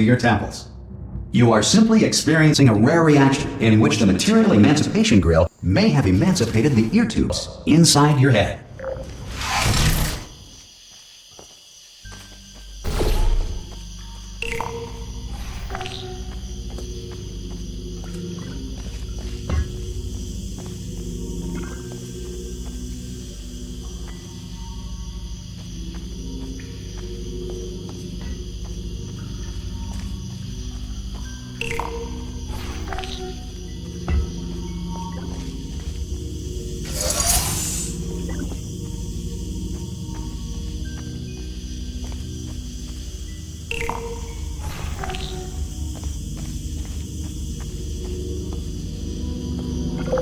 your temples. You are simply experiencing a rare reaction in which the material emancipation grill may have emancipated the ear tubes inside your head.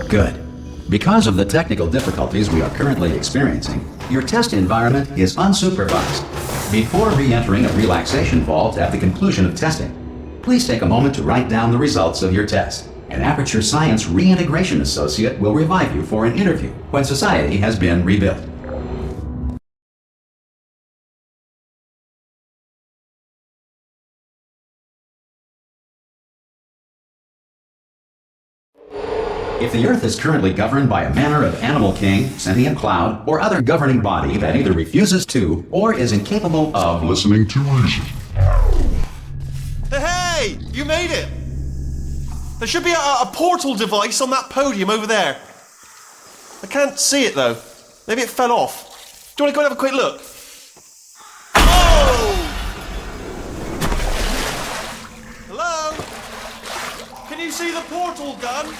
Good. Because of the technical difficulties we are currently experiencing, your test environment is unsupervised. Before re-entering a relaxation vault at the conclusion of testing, please take a moment to write down the results of your test. An Aperture Science Reintegration Associate will revive you for an interview when society has been rebuilt. If the Earth is currently governed by a manner of animal king, sentient cloud, or other governing body that either refuses to or is incapable of listening to reason. Hey! You made it! There should be a portal device on that podium over there. I can't see it though. Maybe it fell off. Do you want to go and have a quick look? Oh! Hello? Can you see the portal gun?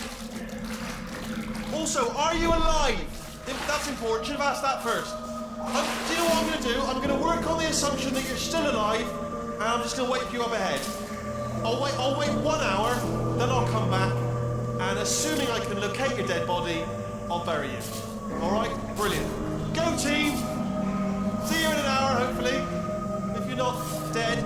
Also, are you alive? That's important. Should have asked that first. Do you know what I'm going to do? I'm going to work on the assumption that you're still alive, and I'm just going to wait for you up ahead. I'll wait 1 hour, then I'll come back, and assuming I can locate your dead body, I'll bury you. All right? Brilliant. Go team! See you in an hour, hopefully. If you're not dead.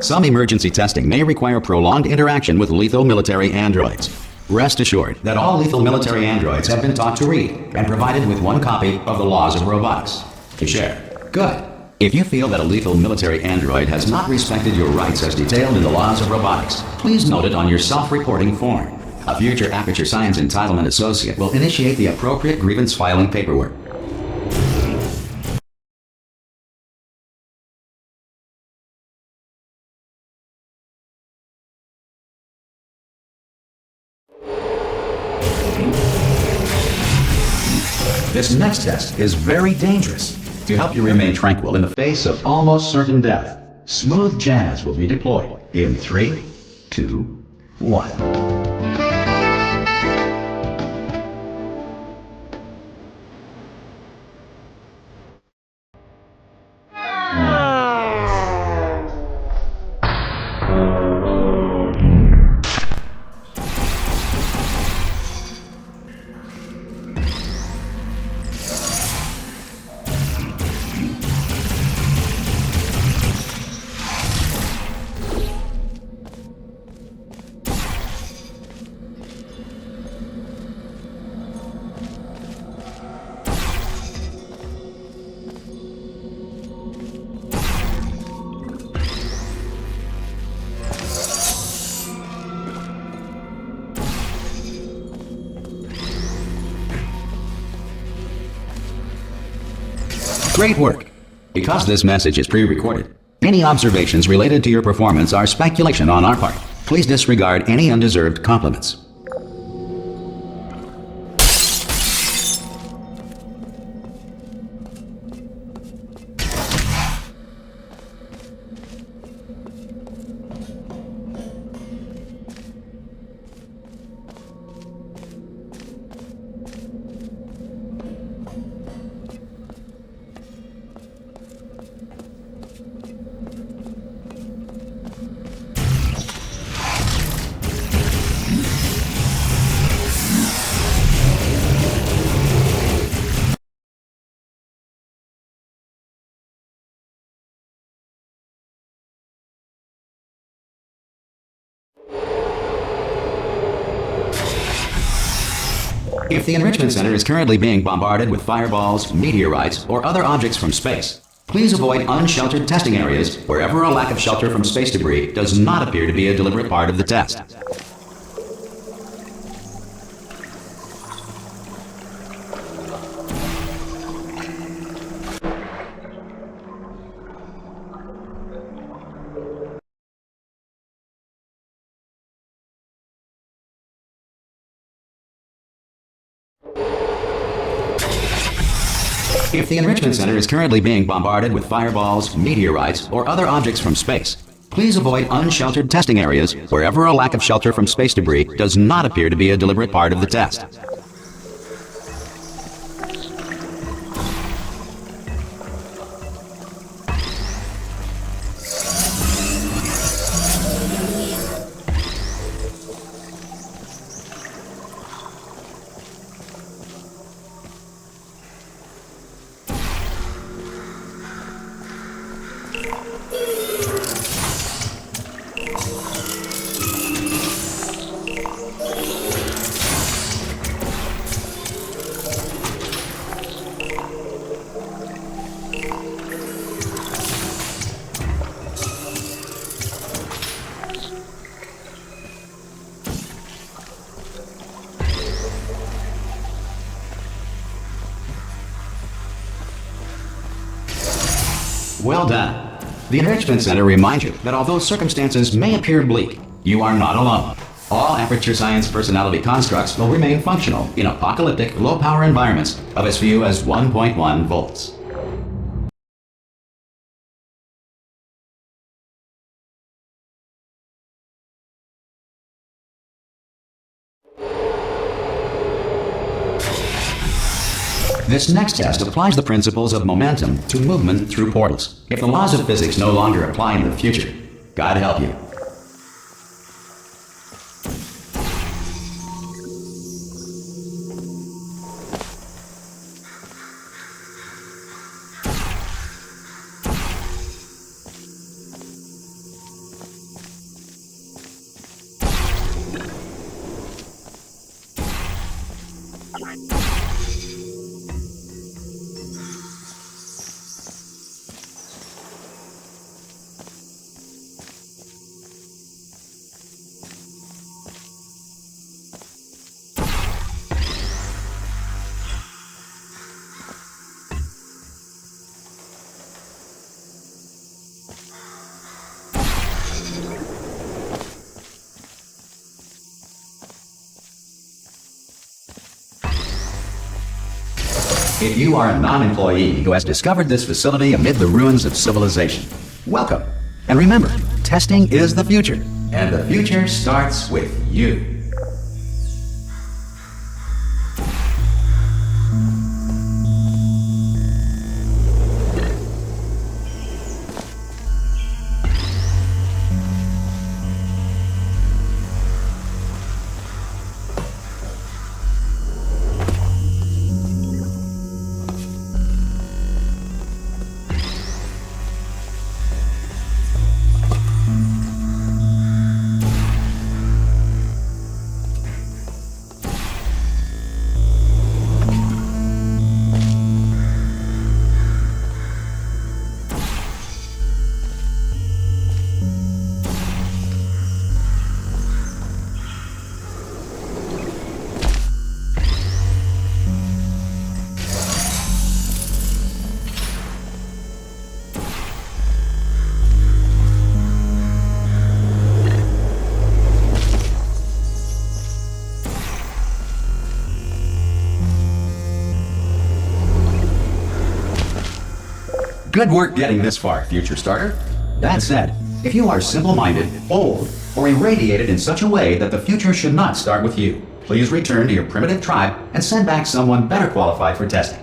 Some emergency testing may require prolonged interaction with lethal military androids. Rest assured that all lethal military androids have been taught to read and provided with one copy of the Laws of Robotics to share. Good. If you feel that a lethal military android has not respected your rights as detailed in the Laws of Robotics, please note it on your self-reporting form. A future Aperture Science Entitlement Associate will initiate the appropriate grievance filing paperwork. This next test is very dangerous. To help you remain tranquil in the face of almost certain death, smooth jazz will be deployed in 3, 2, 1. Great work! Because this message is pre-recorded, any observations related to your performance are speculation on our part. Please disregard any undeserved compliments. If the Enrichment Center is currently being bombarded with fireballs, meteorites, or other objects from space, please avoid unsheltered testing areas wherever a lack of shelter from space debris does not appear to be a deliberate part of the test. If the Enrichment Center is currently being bombarded with fireballs, meteorites, or other objects from space, please avoid unsheltered testing areas wherever a lack of shelter from space debris does not appear to be a deliberate part of the test. Well done. The Enrichment Center reminds you that although circumstances may appear bleak, you are not alone. All Aperture Science personality constructs will remain functional in apocalyptic, low-power environments of as few as 1.1 volts. This next test applies the principles of momentum to movement through portals. If the laws of physics no longer apply in the future, God help you. If you are a non-employee who has discovered this facility amid the ruins of civilization, welcome. And remember, testing is the future, and the future starts with you. Good work getting this far, Future Starter. That said, if you are simple-minded, old, or irradiated in such a way that the future should not start with you, please return to your primitive tribe and send back someone better qualified for testing.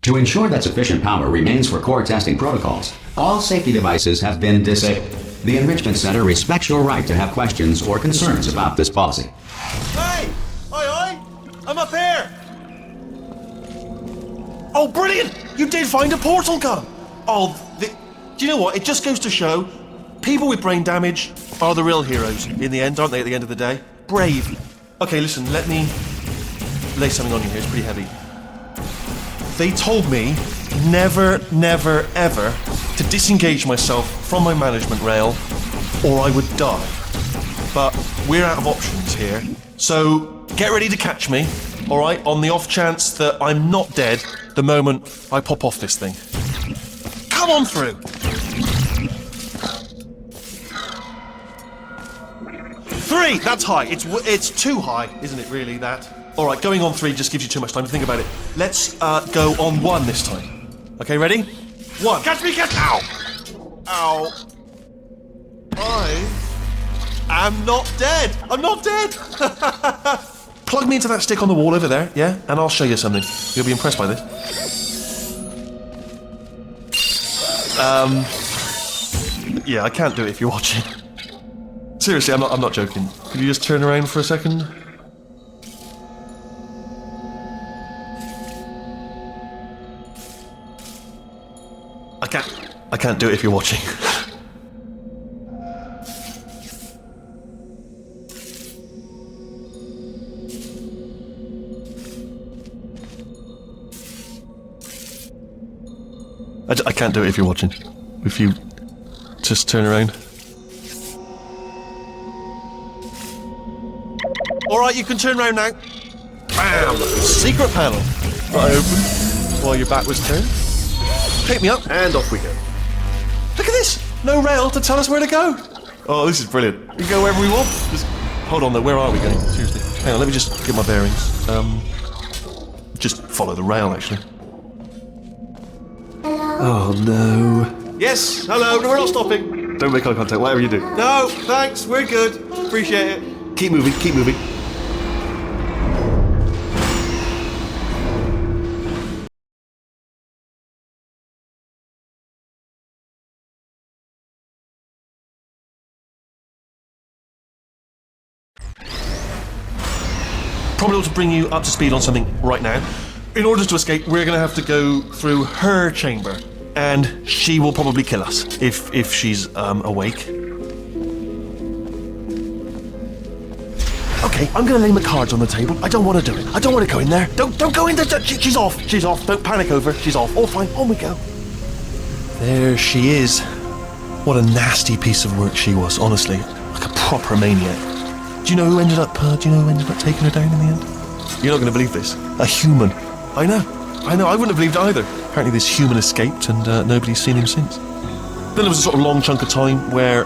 To ensure that sufficient power remains for core testing protocols, all safety devices have been disabled. The Enrichment Center respects your right to have questions or concerns about this policy. Hey! Oi, oi! I'm up here! Oh, brilliant! You did find a portal gun! Oh, do you know what? It just goes to show, people with brain damage are the real heroes in the end, aren't they, at the end of the day? Brave. Okay, listen, let me lay something on you here. It's pretty heavy. They told me never, never, ever to disengage myself from my management rail or I would die. But we're out of options here. So get ready to catch me, all right, on the off chance that I'm not dead the moment I pop off this thing. Come on through. 3, that's high. It's too high, isn't it, really, that? All right, going on 3 just gives you too much time to think about it. Let's go on 1 this time. Okay, ready? 1. Catch me, catch... Ow! Ow. I am not dead. I'm not dead. Plug me into that stick on the wall over there, yeah? And I'll show you something. You'll be impressed by this. Yeah, I can't do it if you're watching. Seriously, I'm not joking. Could you just turn around for a second? I can't do it if you're watching. I can't do it if you're watching. If you just turn around. Alright, you can turn around now. Bam! Secret panel. Right open while your back was turned. Pick me up, and off we go. Look at this! No rail to tell us where to go. Oh, this is brilliant. We can go wherever we want. Just hold on though, where are we going? Seriously. Hang on, let me just get my bearings. Just follow the rail, actually. Oh no. Yes, hello, no, we're not stopping. Don't make eye contact, whatever you do. No, thanks, we're good. Appreciate it. Keep moving, keep moving. Probably ought to bring you up to speed on something right now. In order to escape, we're going to have to go through her chamber, and she will probably kill us if she's awake. Okay, I'm going to lay my cards on the table. I don't want to do it. I don't want to go in there. Don't go in there. She's off. She's off. Don't panic over. She's off. All fine. On we go. There she is. What a nasty piece of work she was. Honestly, like a proper maniac. Do you know who ended up taking her down in the end? You're not going to believe this. A human. I know. I wouldn't have believed it either. Apparently this human escaped and nobody's seen him since. Then there was a sort of long chunk of time where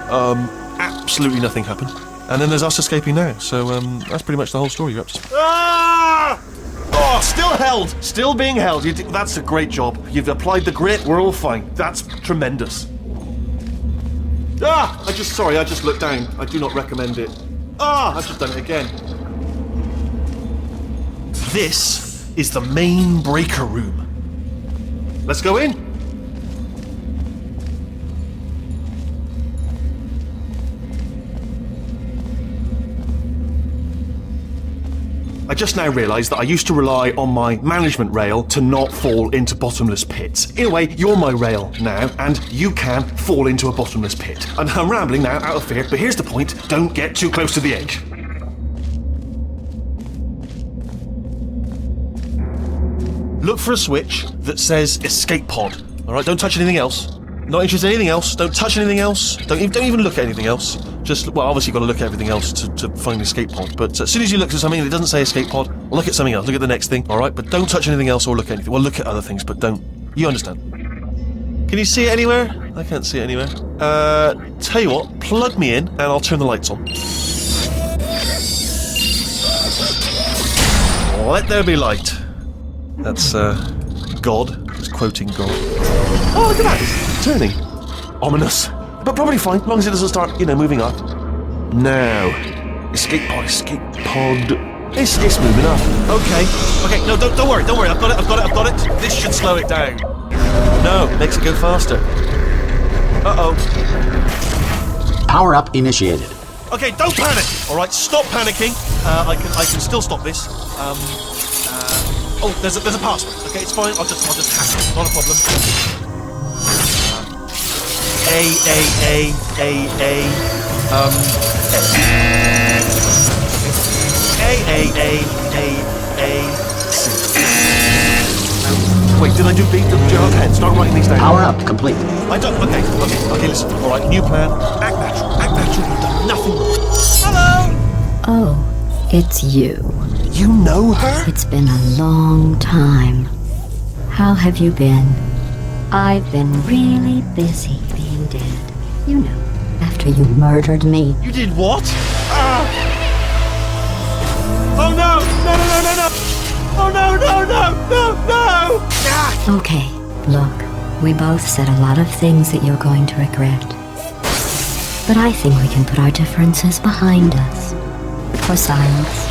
absolutely nothing happened. And then there's us escaping now. So that's pretty much the whole story. You're up to... Ah! Oh, still held. Still being held. That's a great job. You've applied the grit. We're all fine. That's tremendous. Ah! I just looked down. I do not recommend it. Ah! I've just done it again. This is the main breaker room. Let's go in. I just now realised that I used to rely on my management rail to not fall into bottomless pits. In a way, you're my rail now, and you can fall into a bottomless pit. And I'm rambling now out of fear, but here's the point. Don't get too close to the edge. Look for a switch that says escape pod. Alright, don't touch anything else. Not interested in anything else. Don't touch anything else. Don't even look at anything else. Just, well, obviously you've got to look at everything else to find the escape pod. But as soon as you look at something that doesn't say escape pod, look at something else. Look at the next thing, alright? But don't touch anything else or look at anything. Well, look at other things, but don't. You understand. Can you see it anywhere? I can't see it anywhere. Tell you what, plug me in and I'll turn the lights on. Let there be light. That's, God. Just quoting God. Oh, look at that! It's turning. Ominous. But probably fine, as long as it doesn't start, moving up. Now. Escape pod. It's moving up. Okay, no, don't worry, I've got it. This should slow it down. No, makes it go faster. Uh-oh. Power up initiated. Okay, don't panic! Alright, stop panicking. I can still stop this. Oh, there's a password. Okay, it's fine. I'll just hack it. Not a problem. Wait, did I do B? Okay, start writing these down. Power up complete. I don't. Okay. Listen. All right, new plan. Act natural. Act natural. You've done nothing wrong. Hello. Oh, it's you. You know her? It's been a long time. How have you been? I've been really busy being dead. You know, after you murdered me. You did what? Oh no! No! Oh no! Ah! Okay, look, we both said a lot of things that you're going to regret. But I think we can put our differences behind us. For silence,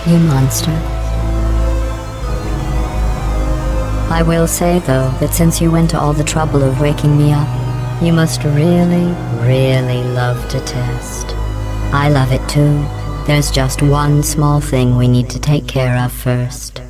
you monster. I will say, though, that since you went to all the trouble of waking me up, you must really, really love to test. I love it too. There's just one small thing we need to take care of first.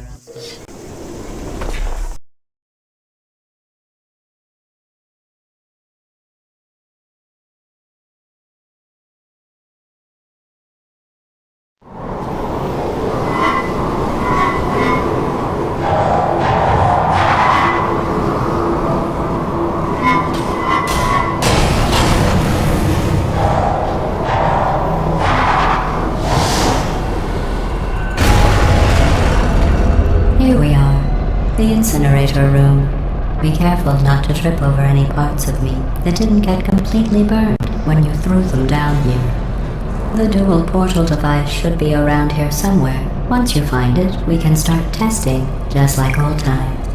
Here we are, the incinerator room. Be careful not to trip over any parts of me that didn't get completely burned when you threw them down here. The dual portal device should be around here somewhere. Once you find it, we can start testing, just like old times.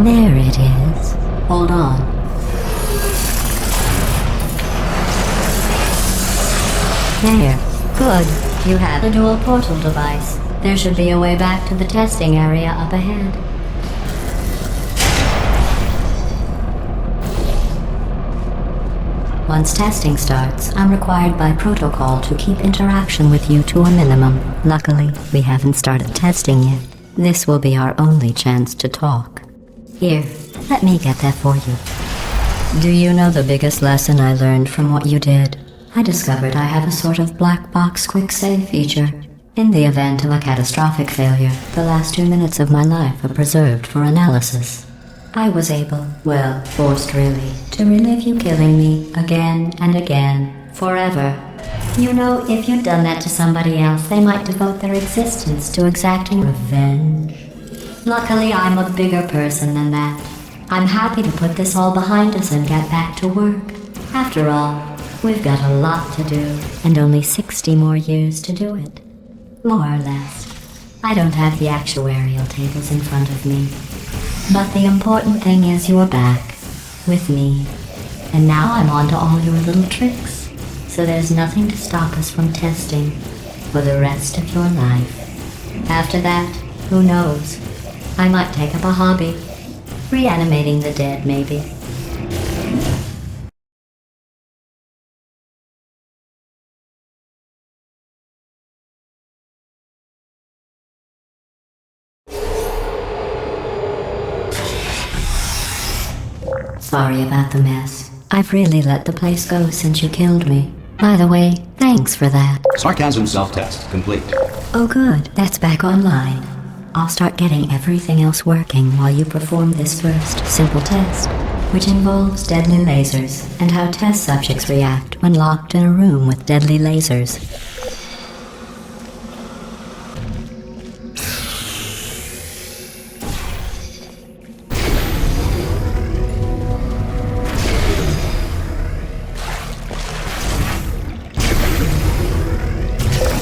There it is. Hold on. There. Good. You have the dual portal device. There should be a way back to the testing area up ahead. Once testing starts, I'm required by protocol to keep interaction with you to a minimum. Luckily, we haven't started testing yet. This will be our only chance to talk. Here, let me get that for you. Do you know the biggest lesson I learned from what you did? I discovered I have a sort of black box quick save feature. In the event of a catastrophic failure, the last 2 minutes of my life are preserved for analysis. I was able, well, forced really, to relive you killing me again and again, forever. You know, if you'd done that to somebody else, they might devote their existence to exacting revenge. Luckily, I'm a bigger person than that. I'm happy to put this all behind us and get back to work. After all, we've got a lot to do, and only 60 more years to do it. More or less. I don't have the actuarial tables in front of me. But the important thing is you're back, with me. And now I'm on to all your little tricks. So there's nothing to stop us from testing for the rest of your life. After that, who knows? I might take up a hobby. Reanimating the dead, maybe. Sorry about the mess. I've really let the place go since you killed me. By the way, thanks for that. Sarcasm self-test complete. Oh good, that's back online. I'll start getting everything else working while you perform this first simple test, which involves deadly lasers and how test subjects react when locked in a room with deadly lasers.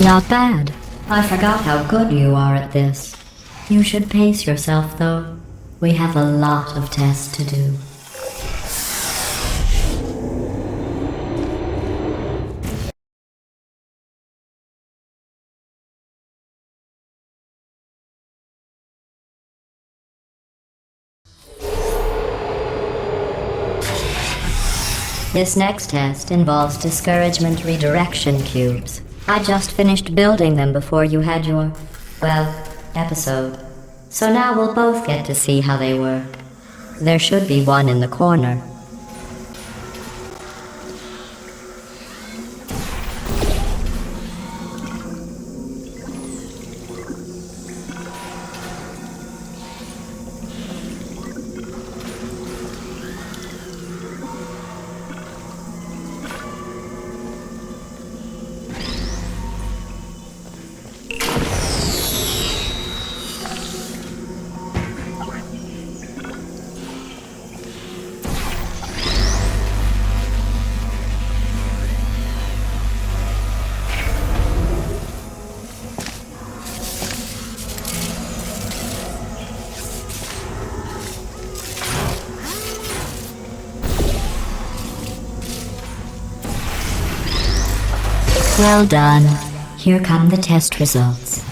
Not bad. I forgot how good you are at this. You should pace yourself, though. We have a lot of tests to do. This next test involves discouragement redirection cubes. I just finished building them before you had your, well, episode. So now we'll both get to see how they work. There should be one in the corner. Well done. Here come the test results.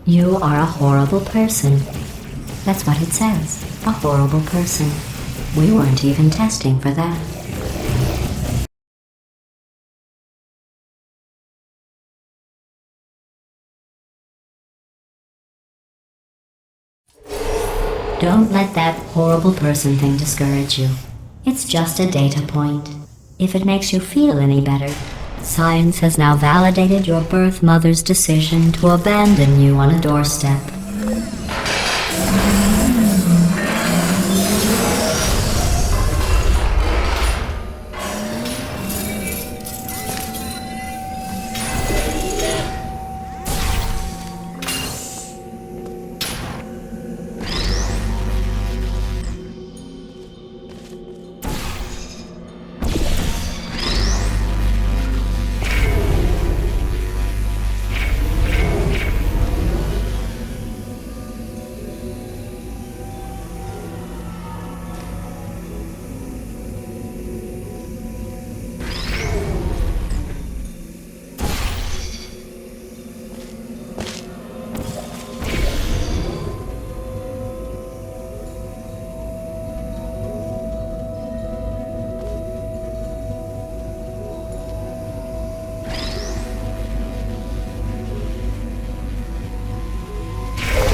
You are a horrible person. That's what it says. A horrible person. We weren't even testing for that. Don't let that horrible person thing discourage you. It's just a data point. If it makes you feel any better, science has now validated your birth mother's decision to abandon you on a doorstep.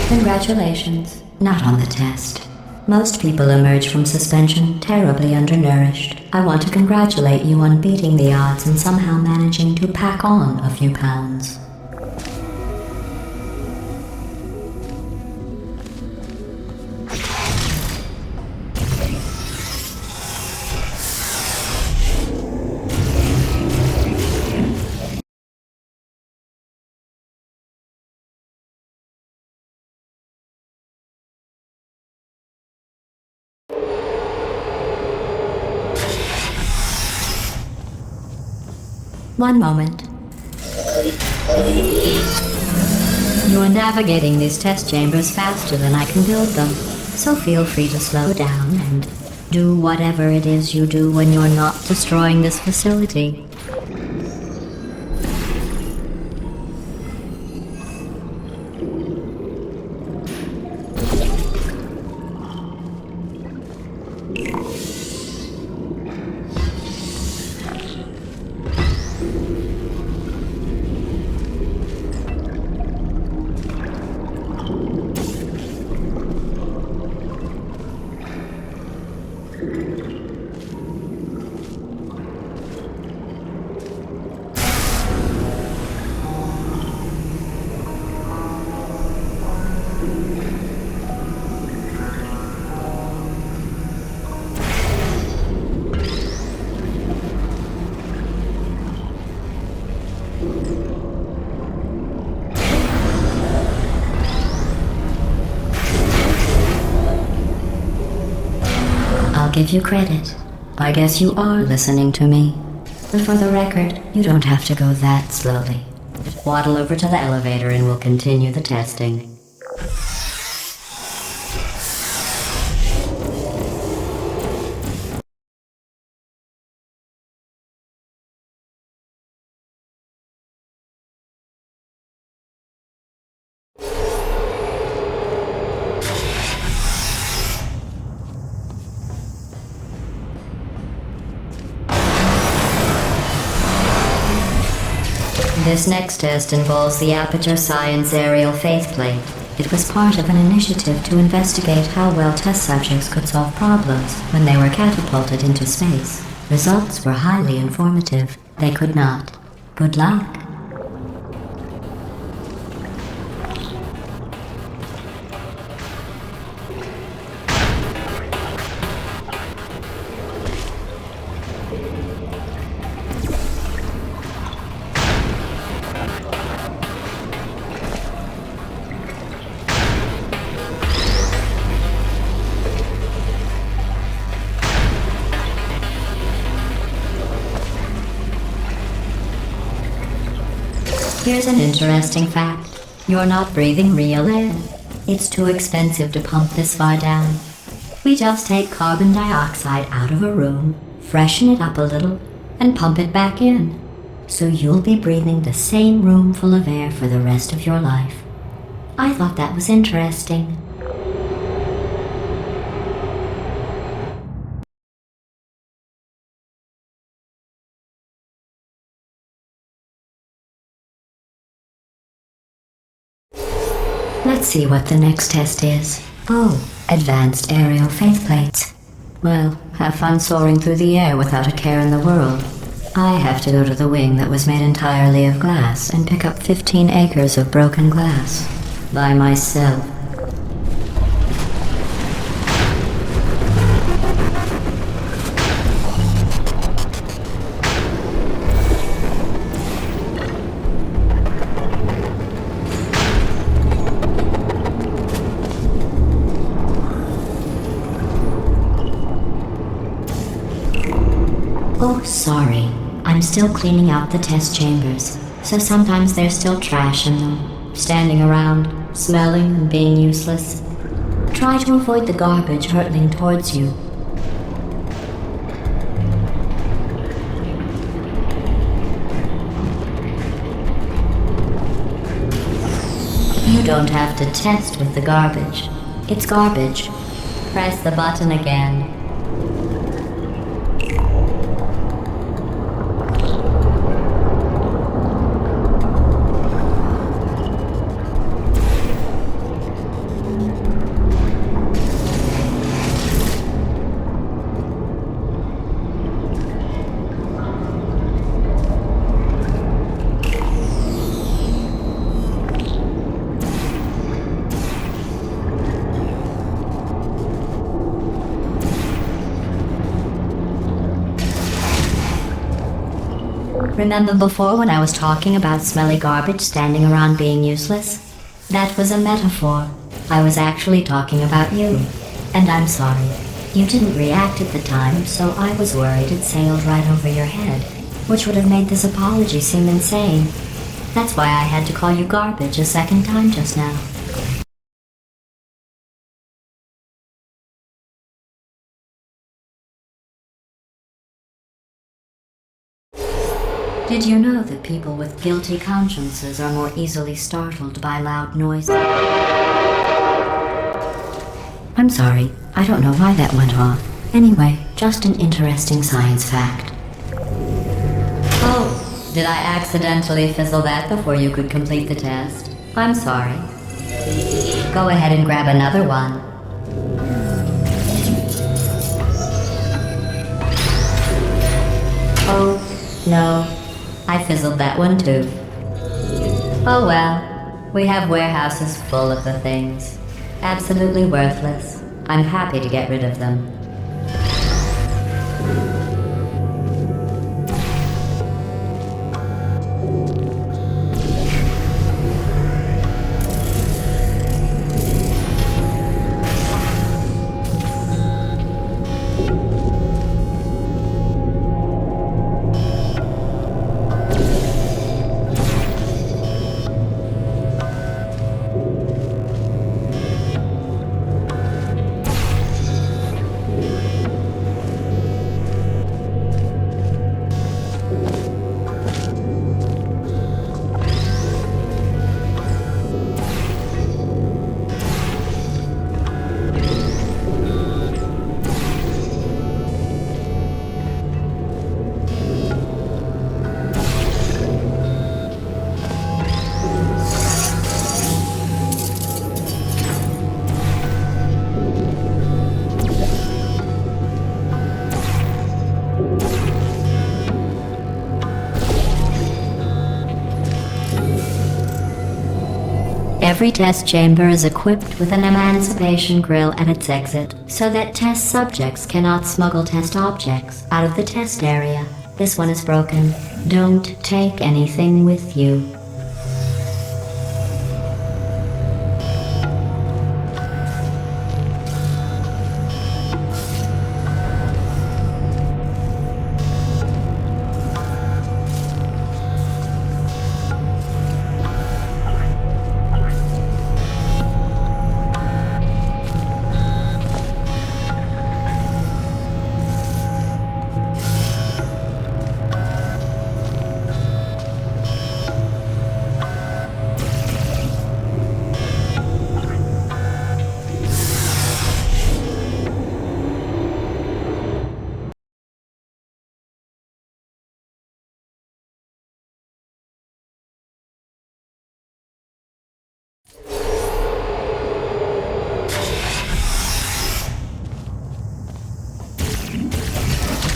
Congratulations. Not on the test. Most people emerge from suspension terribly undernourished. I want to congratulate you on beating the odds and somehow managing to pack on a few pounds. One moment. You are navigating these test chambers faster than I can build them, so feel free to slow down and do whatever it is you do when you're not destroying this facility. Give you credit. I guess you are listening to me. But for the record, you don't have to go that slowly. Just waddle over to the elevator and we'll continue the testing. This next test involves the Aperture Science Aerial Faceplate. It was part of an initiative to investigate how well test subjects could solve problems when they were catapulted into space. Results were highly informative. They could not. Good luck. Here's an interesting fact. You're not breathing real air. It's too expensive to pump this far down. We just take carbon dioxide out of a room, freshen it up a little, and pump it back in. So you'll be breathing the same room full of air for the rest of your life. I thought that was interesting. Let's see what the next test is. Oh, advanced aerial faceplates. Well, have fun soaring through the air without a care in the world. I have to go to the wing that was made entirely of glass and pick up 15 acres of broken glass. By myself. Oh, sorry. I'm still cleaning out the test chambers, so sometimes there's still trash in them, standing around, smelling and being useless. Try to avoid the garbage hurtling towards you. You don't have to test with the garbage. It's garbage. Press the button again. Remember before when I was talking about smelly garbage standing around being useless? That was a metaphor. I was actually talking about you. And I'm sorry. You didn't react at the time, so I was worried it sailed right over your head, which would have made this apology seem insane. That's why I had to call you garbage a second time just now. Did you know that people with guilty consciences are more easily startled by loud noises? I'm sorry, I don't know why that went off. Anyway, just an interesting science fact. Oh, did I accidentally fizzle that before you could complete the test? I'm sorry. Go ahead and grab another one. Oh, no. I fizzled that one too. Oh well, we have warehouses full of the things. Absolutely worthless. I'm happy to get rid of them. Every test chamber is equipped with an emancipation grill at its exit, so that test subjects cannot smuggle test objects out of the test area. This one is broken. Don't take anything with you.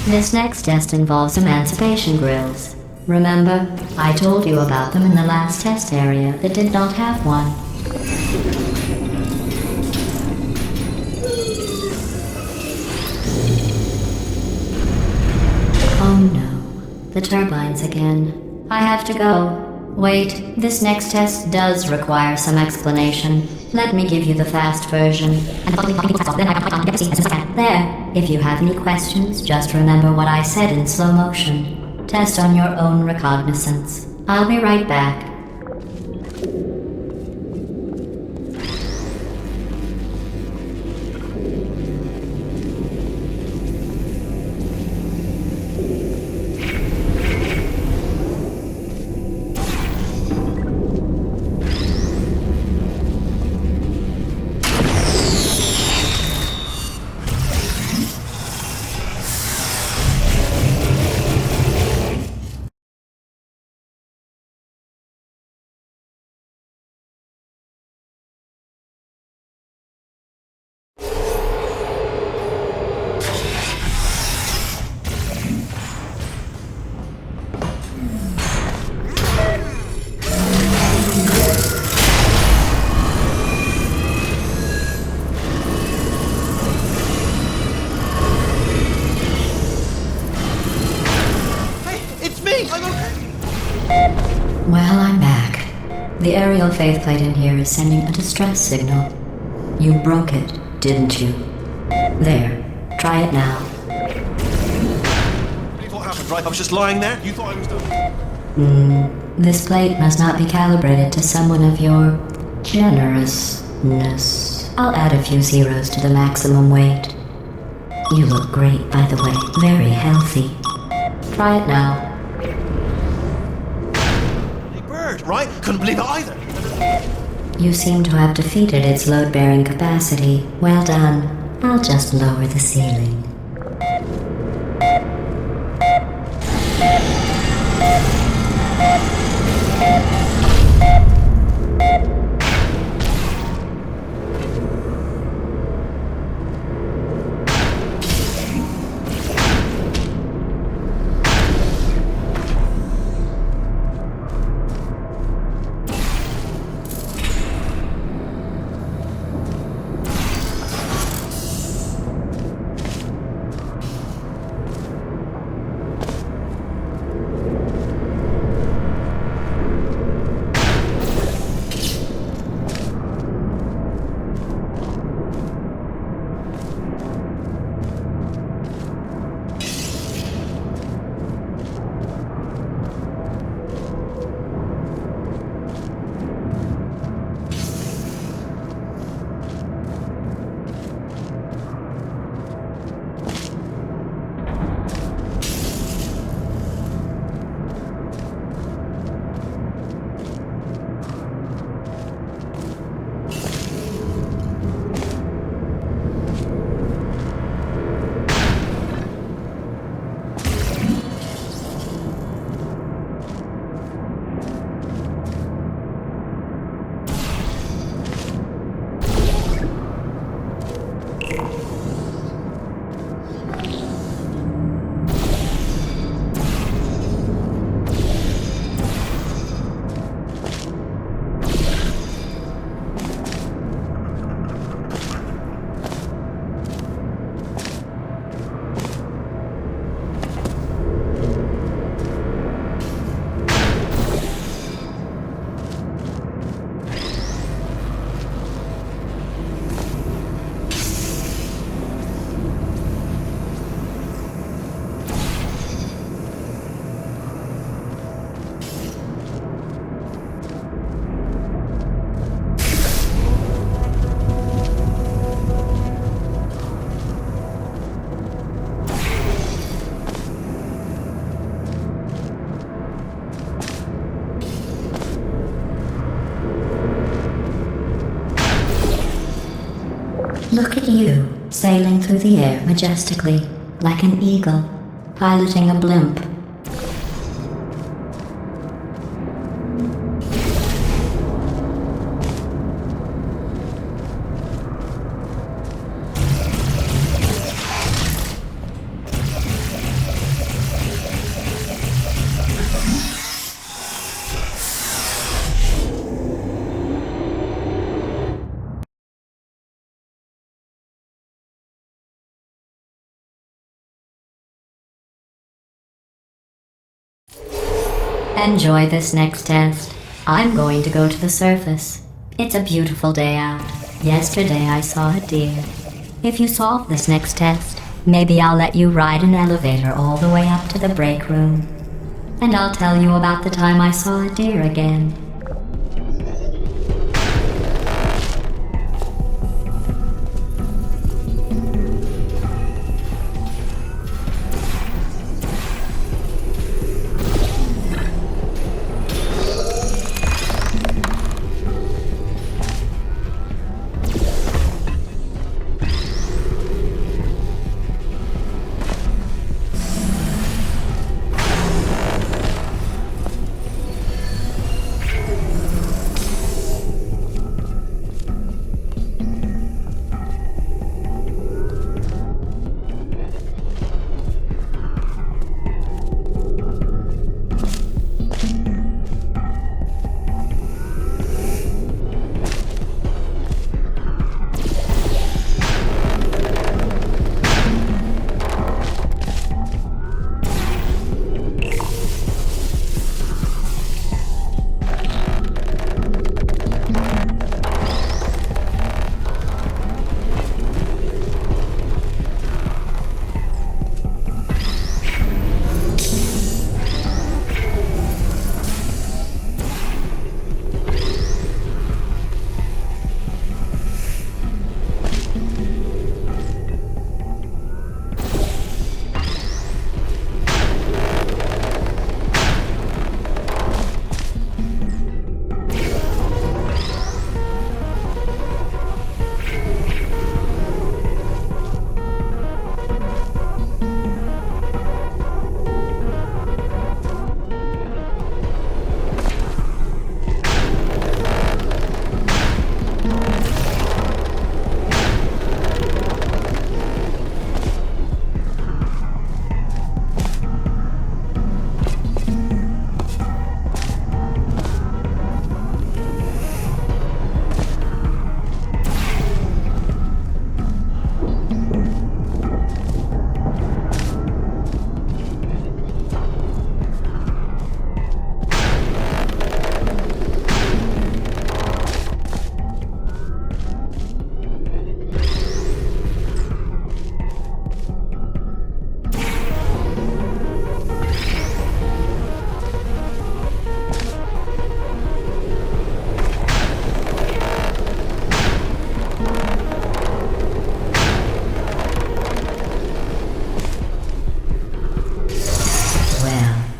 This next test involves emancipation grills. Remember, I told you about them in the last test area that did not have one. Oh no, the turbines again. I have to go. Wait, this next test does require some explanation. Let me give you the fast version. There. If you have any questions, just remember what I said in slow motion. Test on your own recognizance. I'll be right back. Well, I'm back. The aerial faith plate in here is sending a distress signal. You broke it, didn't you? There. Try it now. What happened, right? I was just lying there. You thought I was done. This plate must not be calibrated to someone of your generousness. I'll add a few zeros to the maximum weight. You look great, by the way. Very healthy. Try it now. Right? Couldn't believe it either. You seem to have defeated its load-bearing capacity. Well done. I'll just lower the ceiling. you, sailing through the air majestically, like an eagle, piloting a blimp. Enjoy this next test. I'm going to go to the surface. It's a beautiful day out. Yesterday I saw a deer. If you solve this next test, maybe I'll let you ride an elevator all the way up to the break room. And I'll tell you about the time I saw a deer again.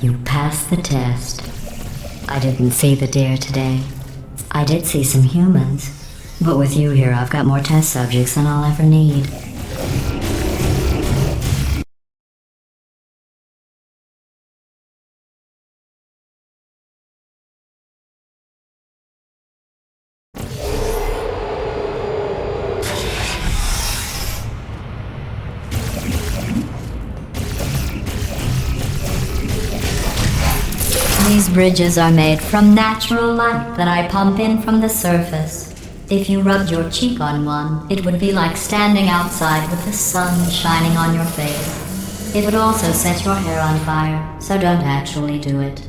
You passed the test. I didn't see the deer today. I did see some humans, but with you here I've got more test subjects than I'll ever need. These bridges are made from natural light that I pump in from the surface. If you rubbed your cheek on one, it would be like standing outside with the sun shining on your face. It would also set your hair on fire, so don't actually do it.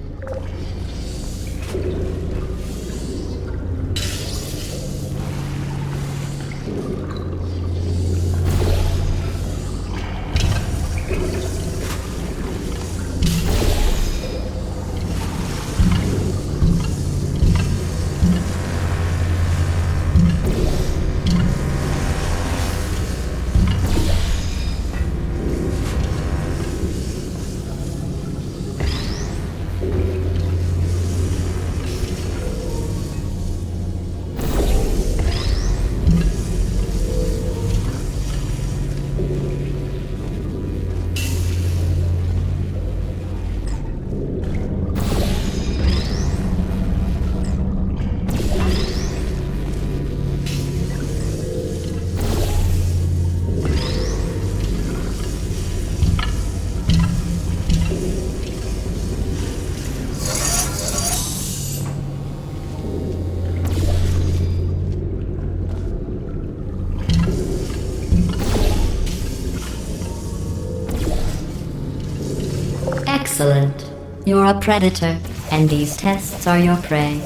Excellent. You're a predator, and these tests are your prey.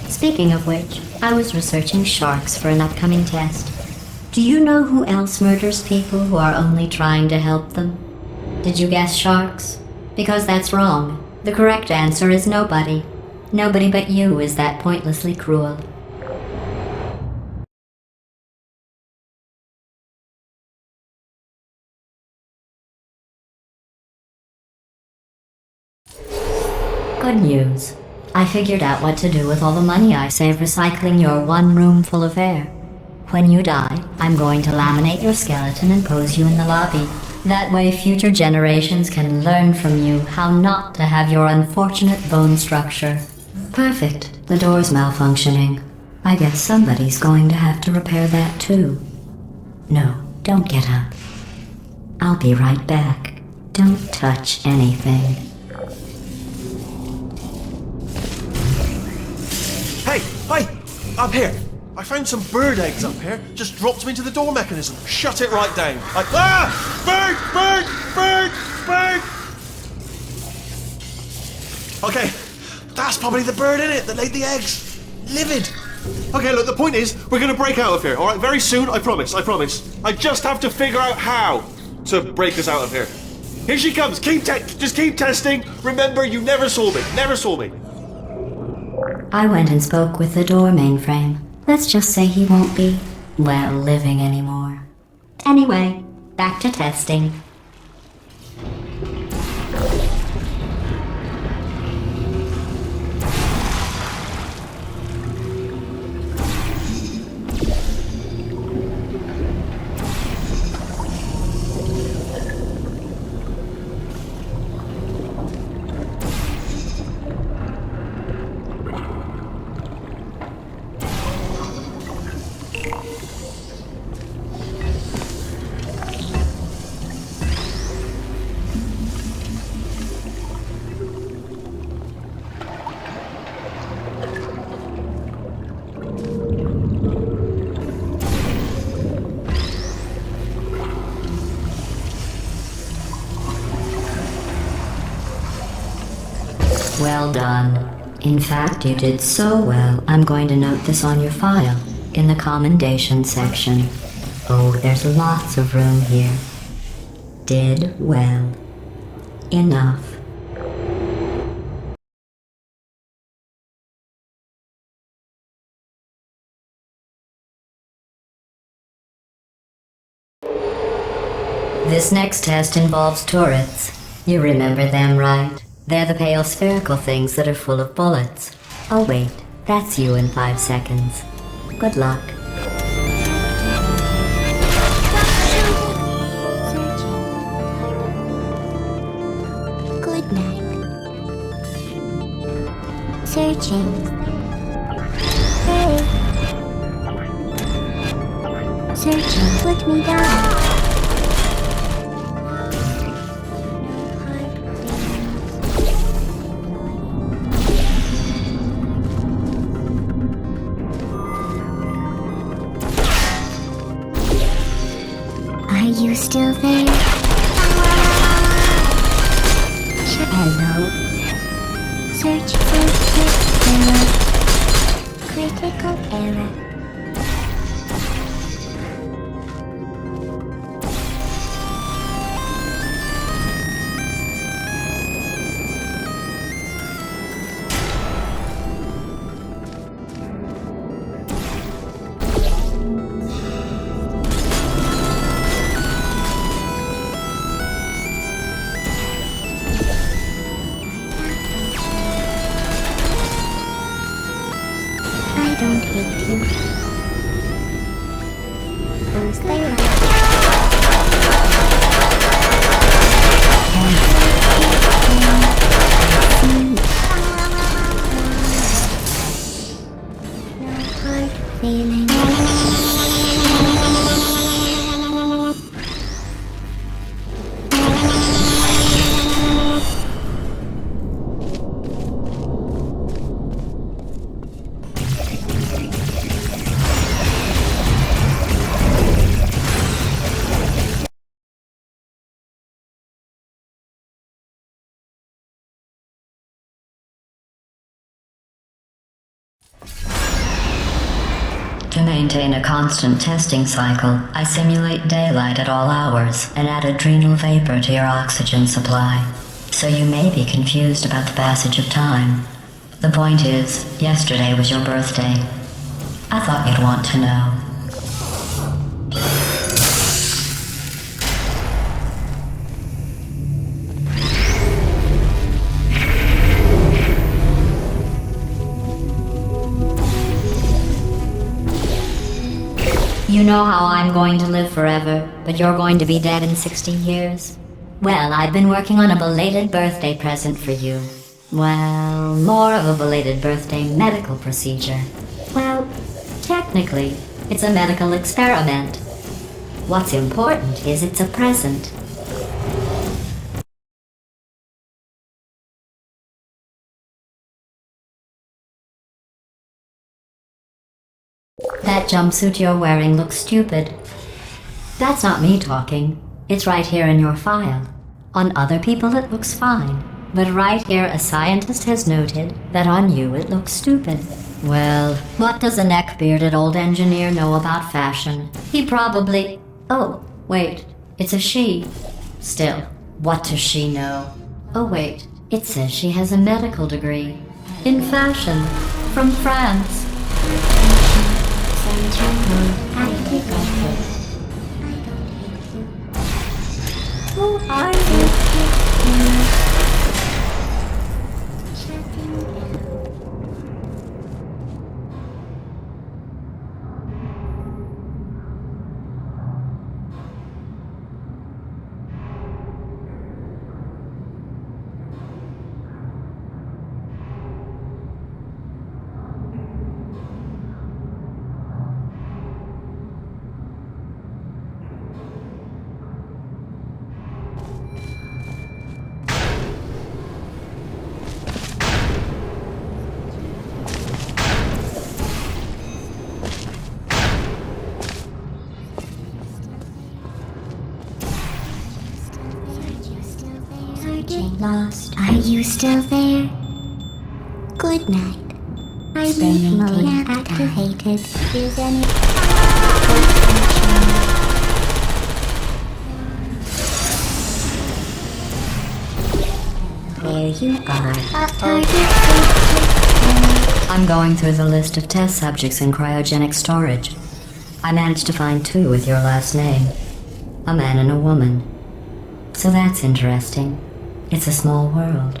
Speaking of which, I was researching sharks for an upcoming test. Do you know who else murders people who are only trying to help them? Did you guess sharks? Because that's wrong. The correct answer is nobody. Nobody but you is that pointlessly cruel. Good news. I figured out what to do with all the money I save recycling your one room full of air. When you die, I'm going to laminate your skeleton and pose you in the lobby. That way future generations can learn from you how not to have your unfortunate bone structure. Perfect. The door's malfunctioning. I guess somebody's going to have to repair that too. No, don't get up. I'll be right back. Don't touch anything. Hey! Up here! I found some bird eggs up here. Just dropped them into the door mechanism. Shut it right down. Bird! Okay, that's probably the bird in it that laid the eggs. Livid. Okay, look, the point is, we're gonna break out of here, alright? Very soon, I promise. I just have to figure out how to break us out of here. Here she comes. Just keep testing. Remember, you never saw me. I went and spoke with the door mainframe. Let's just say he won't be, well, living anymore. Anyway, back to testing. Well done. In fact, you did so well, I'm going to note this on your file, in the commendation section. Oh, there's lots of room here. Did well. Enough. This next test involves turrets. You remember them, right? They're the pale spherical things that are full of bullets. Oh wait, that's you in 5 seconds. Good luck. Good night. Searching. Hey. Searching. Put me down. Are you still there? Hello. Search for critical error. I don't hate you. Oh, stay no hard feelings. To maintain a constant testing cycle, I simulate daylight at all hours and add adrenal vapor to your oxygen supply. So you may be confused about the passage of time. The point is, yesterday was your birthday. I thought you'd want to know. You know how I'm going to live forever, but you're going to be dead in 60 years? Well, I've been working on a belated birthday present for you. Well, more of a belated birthday medical procedure. Well, technically, it's a medical experiment. What's important is it's a present. That jumpsuit you're wearing looks stupid. That's not me talking. It's right here in your file. On other people it looks fine. But right here a scientist has noted that on you it looks stupid. Well, what does a neck-bearded old engineer know about fashion? He probably... Oh, wait. It's a she. Still, what does she know? Oh wait, it says she has a medical degree. In fashion. From France. Who are you? Lost. Are you still there? Good night. Experimenting activated. Is any... There you are. I'm going through the list of test subjects in cryogenic storage. I managed to find 2 with your last name. A man and a woman. So that's interesting. It's a small world.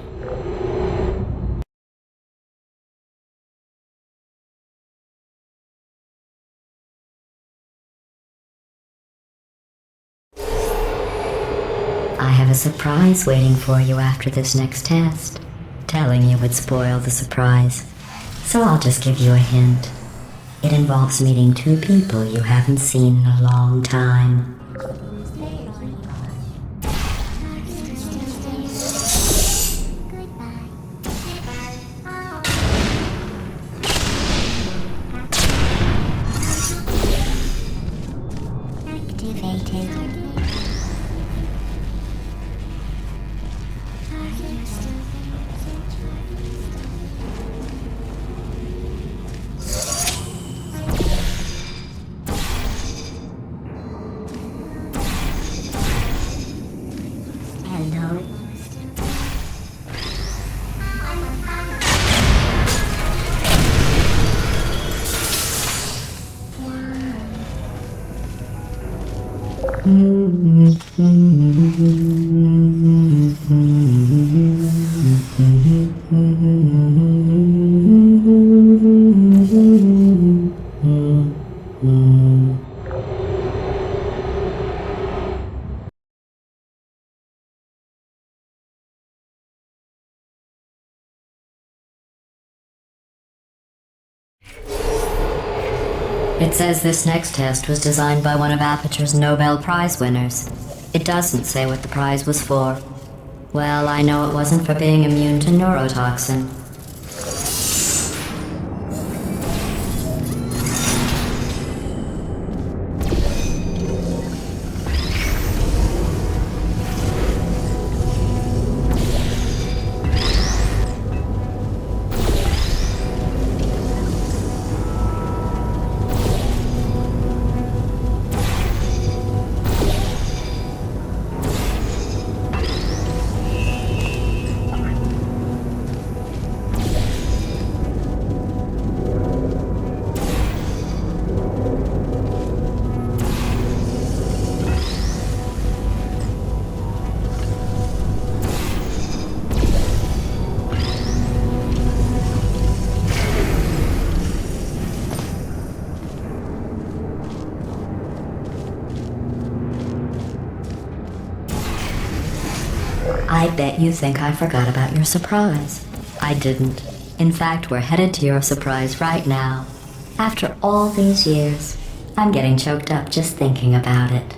I have a surprise waiting for you after this next test. Telling you would spoil the surprise. So I'll just give you a hint. It involves meeting 2 people you haven't seen in a long time. It says this next test was designed by one of Aperture's Nobel Prize winners. It doesn't say what the prize was for. Well, I know it wasn't for being immune to neurotoxin. I bet you think I forgot about your surprise. I didn't. In fact, we're headed to your surprise right now. After all these years, I'm getting choked up just thinking about it.